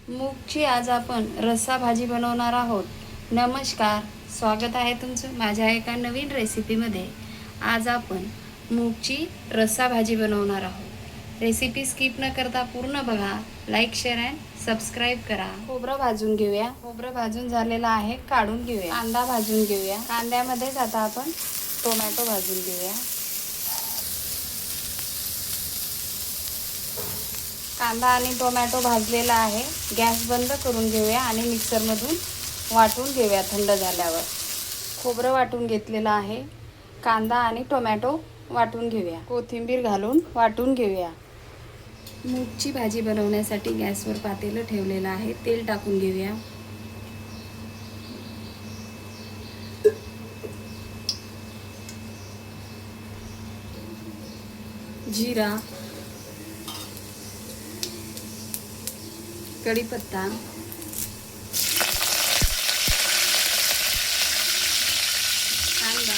मूगची आज आपण रस्सा भाजी बनवणार आहोत। नमस्कार, स्वागत आहे तुमचं माझ्या एका नवीन रेसिपीमध्ये। आज आपण मूगची रस्सा भाजी बनवणार आहोत। रेसिपी स्किप न करता पूर्ण बघा, लाईक शेअर अँड सबस्क्राईब करा। खोबरं भाजून घेऊया। खोबरं भाजून झालेलं आहे, काढून घेऊया। कांदा भाजून घेऊया। कांद्यामध्येच आता आपण टोमॅटो भाजून घेऊया। कांदा आणि टोमॅटो भाजलेला आहे। गॅस बंद करून घेऊया आणि मिक्सरमधून वाटून घेऊया थंड झाल्यावर। खोबरं वाटून घेतलेलं आहे। कांदा आणि टोमॅटो वाटून घेऊया। कोथिंबीर घालून वाटून घेऊया। मूगची भाजी बनवण्यासाठी गॅसवर पातेलं ठेवलेलं आहे। तेल टाकून घेऊया। जीरा, कढीपत्ता, कांदा,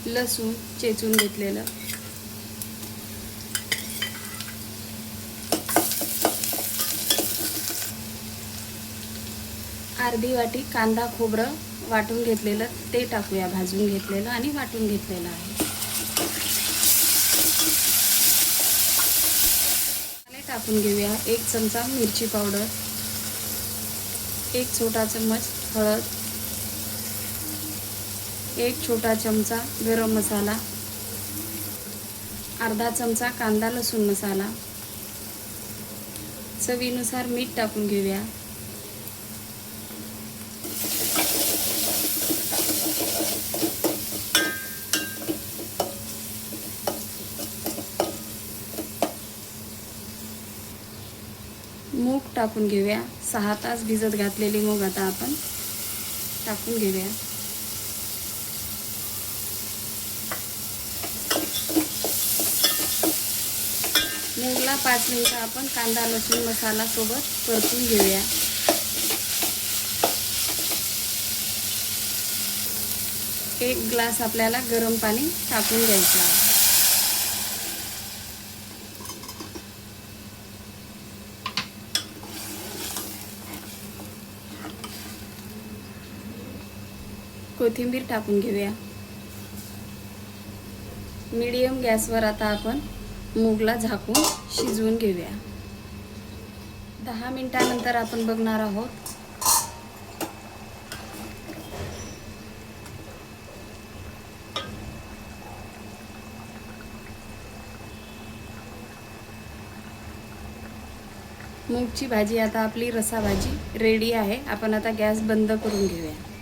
लसूण चेचून घेतलेलं, अर्धी वाटी कांदा खोबरं वाटून घेतलेलं ते टाकूया। भाजून घेतलेलं आणि वाटून घेतलेलं आहे। टाकून घेऊया। 1 चमचा मिरची पावडर, 1 छोटा चम्मच हळद, 1 छोटा चमचा गरम मसाला, अर्धा चमचा कांदा लसूण मसाला, चवीनुसार मीठ टाकून घेऊया। मूग टाकून घेऊया। 6 तास भिजत घातलेली मूग आता आपण टाकून घेऊया। मूगला 5 मिनिटं आपण कांदा लसूण मसाला सोबत परतून घेऊया। एक ग्लास आपल्याला गरम पाणी टाकून घ्यायचं आहे। कोथिंबीर टाकून घेऊया। मीडियम गॅसवर आता आपण मूगला झाकून शिजवून घेऊया। 10 मिनिटांनंतर आपण बघणार आहोत। मूगची भाजी आता आपली रस्सा भाजी रेडी आहे। आपण आता गॅस बंद करून घेऊया।